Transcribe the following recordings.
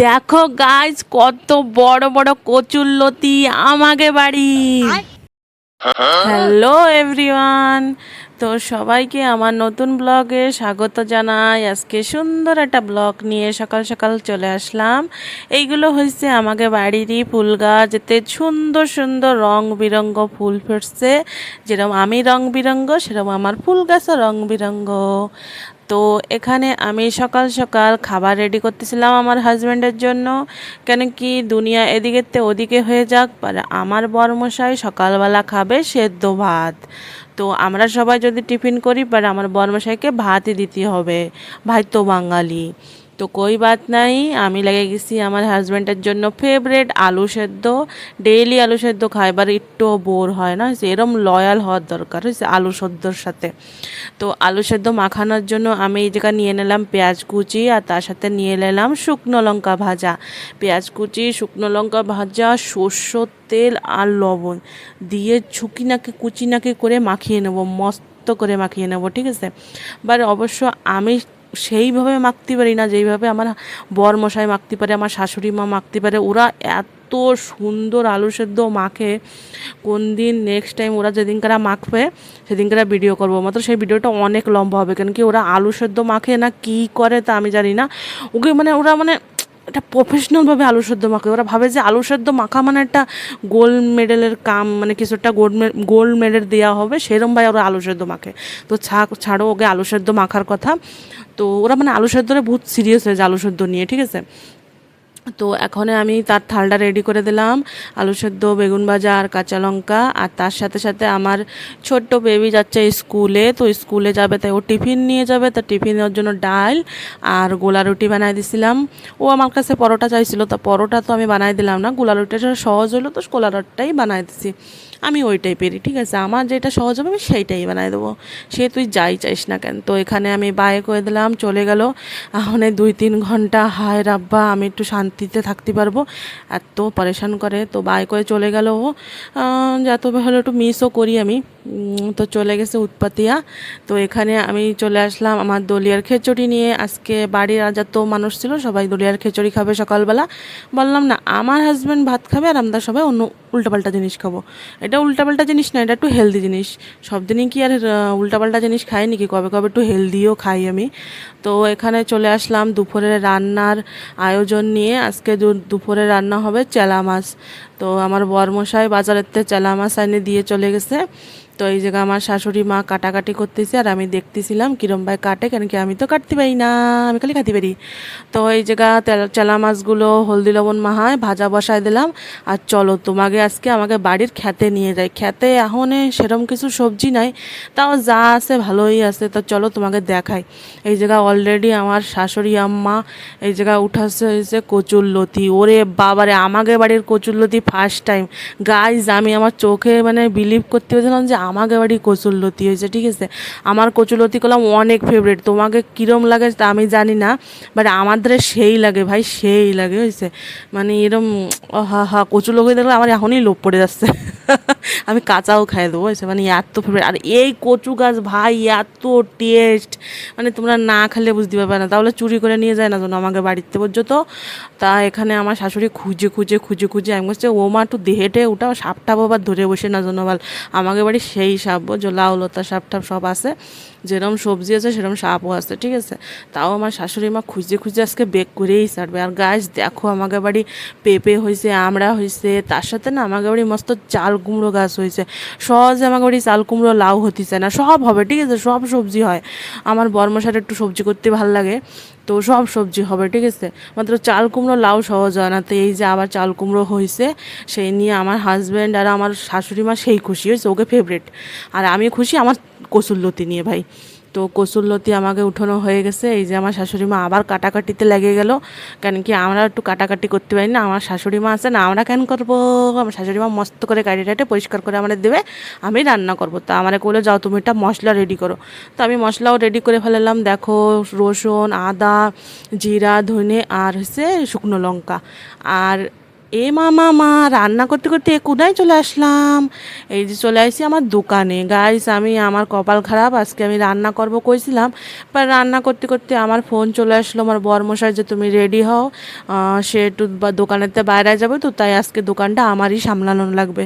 দেখো গাইজ, কত বড় বড় কচুরলতি আমাকে বাড়ি। হ্যালো এভরিওয়ান, তো সবাইকে আমার নতুন ব্লগে স্বাগত জানাই। আজকে সুন্দর একটা ব্লগ নিয়ে সকাল সকাল চলে আসলাম। এইগুলো হয়েছে আমাকে বাড়িরই ফুল গাছ, এতে সুন্দর সুন্দর রং বিরঙ্গ ফুল ফুটছে। যেরকম আমি রং বিরঙ্গ, সেরকম আমার ফুল গাছও রং বিরঙ্গ। তো এখানে আমি সকাল সকাল খাবার রেডি করতেছিলাম আমার হাজব্যান্ডের জন্য। কেন কি দুনিয়া এদিকেতে ওদিকে হয়ে যাক, আমার বরমশাই সকালবেলা খাবে সেদ্ধ ভাত। তো আমরা সবাই যদি টিফিন করি, আমার বরমশাইকে ভাতই দিতে হবে, ভাই তো বাঙালি। তো কই বাত নাই, আমি লেগে গেছি আমার হাজব্যান্ডের জন্য ফেভারেট আলু সেদ্ধ। ডেইলি আলু সেদ্ধ খাইবার একটুও বোর হয় না, এরম লয়াল হওয়ার দরকার হয়েছে আলু সেদ্ধর সাথে। তো আলু সেদ্ধ মাখানোর জন্য আমি এই জায়গায় নিয়ে নিলাম পেঁয়াজ কুচি, আর তার সাথে নিয়ে নিলাম শুকনো লঙ্কা ভাজা। পেঁয়াজ কুচি, শুকনো লঙ্কা ভাজা, সরষের তেল আর লবণ দিয়ে কুচিনাকে করে মাখিয়ে নেব, মস্ত করে মাখিয়ে নেব, ঠিক আছে। অবশ্য আমি সেইভাবে মাখতে পারি না যেইভাবে আমার বরমশাই মাখতে পারে, আমার শাশুড়ি মা মাখতে পারে। ওরা এত সুন্দর আলু সেদ্ধ মাখে। কোন দিন নেক্সট টাইম ওরা যেদিনকার মাখবে সেদিনকার ভিডিও করবো, মাত্র সেই ভিডিওটা অনেক লম্বা হবে। কেন কি ওরা আলু সেদ্ধ মাখে না কি করে তা আমি জানি না। ওরা এটা প্রফেশনালভাবে আলু সেদ্ধ মাখে। ওরা ভাবে যে আলু সেদ্ধ মাখা মানে একটা গোল্ড মেডেলের কাম, কিছু একটা গোল্ড মেডেল দেওয়া হবে, সেরম ভাই ওরা আলু সেদ্ধ মাখে। তো ছাড়ো ওকে আলু সেদ্ধ মাখার কথা। তো ওরা আলু সেদ্ধরে বহুত সিরিয়াস হয়েছে আলু সেদ্ধ নিয়ে, ঠিক আছে। তো এখন আমি তার থালটা রেডি করে দিলাম, আলু সেদ্ধ, বেগুন ভাজা আর কাঁচা লঙ্কা। আর তার সাথে সাথে আমার ছোট্ট বেবি যাচ্ছে স্কুলে, তো স্কুলে যাবে তাই ও টিফিন নিয়ে যাবে। তা টিফিনের জন্য ডাল আর গোলা রুটি বানাই দিছিলাম। ও আমার কাছে পরোটা চাইছিল, তা পরোটা তো আমি বানাই দিলাম না, গোলা রুটিটা সহজ হলো তো গোলা রুটিটাই বানাই দিছি। আমি ওই টাইপেরই, ঠিক আছে, আমার যেটা সহজ হবে আমি সেইটাই বানাই দেবো, সে তুই যাই চাইস না কেন। তো এখানে আমি বায়ে করে দিলাম, চলে গেল। এখন 2-3 ঘন্টা, হায় রাব্বা, আমি একটু শান্তিতে থাকতে পারবো, এত পরেশান করে। তো বাই করে চলে গেল ও। যত হলো একটু মিসও করি আমি। তো চলে গেছে উৎপাতিয়া। তো এখানে আমি চলে আসলাম আমার দলিয়ার খিচুড়ি নিয়ে। আজকে বাড়ির আর যত মানুষ ছিল সবাই দলিয়ার খিচুড়ি খাবে সকালবেলা। বললাম না, আমার হাজব্যান্ড ভাত খাবে আর আমরা সবাই অন্য উল্টাপাল্টা জিনিস খাবো। এটা উল্টাপাল্টা জিনিস না, এটা একটু হেলদি জিনিস। সব দিনই কি আর উল্টাপাল্টা জিনিস খাই নাকি, কবে কবে একটু হেলদিও খাই আমি। তো এখানে চলে আসলাম দুপুরের রান্নার আয়োজন নিয়ে। আজকে দুপুরে রান্না হবে চেলা মাছ। তো আমার বরমশাই বাজারের থেকে চেলা মাছ এনে দিয়ে চলে গেছে। তো এই জায়গায় আমার শাশুড়ি মা কাটাকাটি করতেছে আর আমি দেখতেছিলাম কিরম ভাই কাটে, কেন কি আমি তো কাটতে পারি না, আমি খালি খাতে পারি। তো এই জায়গা চেলা মাছগুলো হলদি লবণ মাহায় ভাজা বসায় দিলাম। আর চলো তোমাকে আজকে আমাকে বাড়ির খেতে নিয়ে যাই। খেতে এখন সেরকম কিছু সবজি নাই, তাও যা আছে ভালোই আছে। তো চলো তোমাকে দেখাই। এই জায়গা অলরেডি আমার শাশুড়ি আম্মা এই জায়গা উঠাচ্ছে হয়েছে কচুরলতি। ওরে বাবারে, আমাকে বাড়ির কচুরলতি ফার্স্ট টাইম গাইজ, আমি আমার চোখে বিলিভ করতে পেরেছিলাম যে আমাকে বাড়ি কচুরলতি হয়েছে, ঠিক আছে। আমার কচুরলতি করলাম অনেক ফেভারিট, তোমাকে কীরম লাগে তা আমি জানি না, আমাদের সেই লাগে ভাই, সেই লাগে হয়েছে। এরম হা কচুরলতি দেখলে আমার এখনই লোভ পড়ে যাচ্ছে। আমি কাঁচাও খাই দেবো হয়েছে, এত ফেভারিট। আর এই কচু গাছ ভাই এত টেস্ট, তোমরা না খেলে বুঝতে পারবে না। তাহলে চুরি করে নিয়ে যায় না যেন আমাকে বাড়িতে পর্যন্ত। তা এখানে আমার শাশুড়ি খুঁজে খুঁজে খুঁজে খুঁজে আমি বলছি, ও মা একটু দেহেটে ওটা সাপটা আবার ধরে বসে না যেন বল। আমাকে বাড়ি সেই সাপ, যে লাউ লতা সাপ টাপ সব আছে, যেরকম সবজি আছে সেরকম সাপও আছে, ঠিক আছে। তাও আমার শাশুড়ি মা খুঁজে খুঁজে আজকে বেক করেই ছাড়বে। আর গাছ দেখো, আমাকে বাড়ি পেঁপে হয়েছে, আমড়া হয়েছে, তার সাথে না আমাকে বাড়ি মস্ত চাল কুমড়ো গাছ হয়েছে। সহজে আমাকে বাড়ি চাল কুমড়ো লাউ হতেছে না, সব হবে, ঠিক আছে, সব সবজি হয়। আমার বরমশার একটু সবজি করতে ভাল লাগে, তো সব সবজি হবে, ঠিক আছে। মাত্র চাল কুমড়ো লাউ সহজ হয় না। তো এই যে আবার চাল কুমড়ো হয়েছে, সেই নিয়ে আমার হাজব্যান্ড আর আমার শাশুড়ি মা সেই খুশি হয়েছে, ওকে ফেভারিট। আর আমি খুশি আমার কচুরলতি নিয়ে ভাই। তো কচুরলতি আমাকে উঠানো হয়ে গেছে। এই যে আমার শাশুড়ি মা আবার কাটাকাটিতে লেগে গেল, কেন কি আমরা একটু কাটাকাটি করতে পারি না। আমার শাশুড়ি মা আছে না, আমরা কেন করবো, আমার শাশুড়ি মা মস্ত করে কাটি টাটে পরিষ্কার করে আমাদের দেবে, আমি রান্না করবো। তা আমার বলে, যাও তুমি একটা মশলা রেডি করো। তো আমি মশলাও রেডি করে ফেলালাম। দেখো, রসুন, আদা, জিরা, ধনে আর শুকনো লঙ্কা আর এ মা রান্না করতে করতে কোথায় চলে আসলাম। এই যে চলে আসছি আমার দোকানে। গাইস, আমি আমার কপাল খারাপ, আজকে আমি রান্না করব কইছিলাম, বাট রান্না করতে করতে আমার ফোন চলে আসলো আমার বরমশাই যে তুমি রেডি হও, সে একটু দোকানেতে বাইরে যাবে, তো তাই আজকে দোকানটা আমারই সামলানো লাগবে।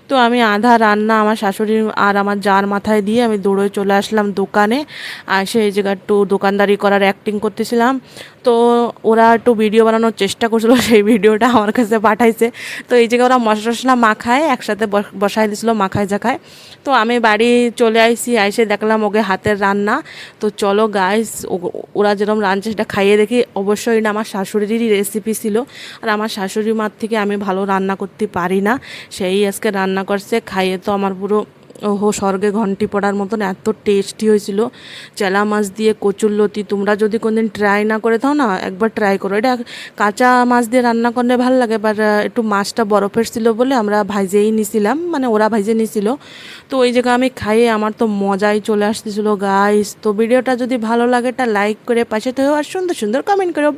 তো আমি আধা রান্না আমার শাশুড়ি আর আমার জার মাথায় দিয়ে আমি দৌড়ে চলে আসলাম দোকানে। আর সেই জায়গা একটু দোকানদারি করার অ্যাক্টিং করতেছিলাম। তো ওরা একটু ভিডিও বানানোর চেষ্টা করছিল, সেই ভিডিওটা আমার কাছে পাঠাইছে। তো এই জায়গায় ওরা মশলা টশলা মাখায় একসাথে বসাই দিয়েছিলো মাখায় জাখায়। তো আমি বাড়ি চলে আইসি, আইসে দেখলাম ওকে হাতের রান্না। তো চলো গাইস, ওরা যেরকম রাঁধছে সেটা খাইয়ে দেখি। অবশ্যই এটা আমার শাশুড়িরই রেসিপি ছিল, আর আমার শাশুড়ি মার থেকে আমি ভালো রান্না করতে পারি না। সেই আজকে রান্না করছে, খাইয়ে তো আমার পুরো ওহো স্বর্গে ঘন্টি পড়ার মতন এত টেস্টি হয়েছিল। চেলা মাছ দিয়ে কচুরলতি, তোমরা যদি কোনদিন ট্রাই না করে থাও না, একবার ট্রাই করো। এটা কাঁচা মাছ দিয়ে রান্না করলে ভালো লাগে, বাট একটু মাছটা বরফের ছিল বলে আমরা ভাইজেই নিছিলাম, মানে ওরা ভাইজে নিছিল। তো ওই জায়গায় আমি খাইয়ে আমার তো মজাই চলে আসতেছিল গাইস। তো ভিডিওটা যদি ভালো লাগে একটা লাইক করে পাশে থেকেও আর সুন্দর সুন্দর কমেন্ট করো।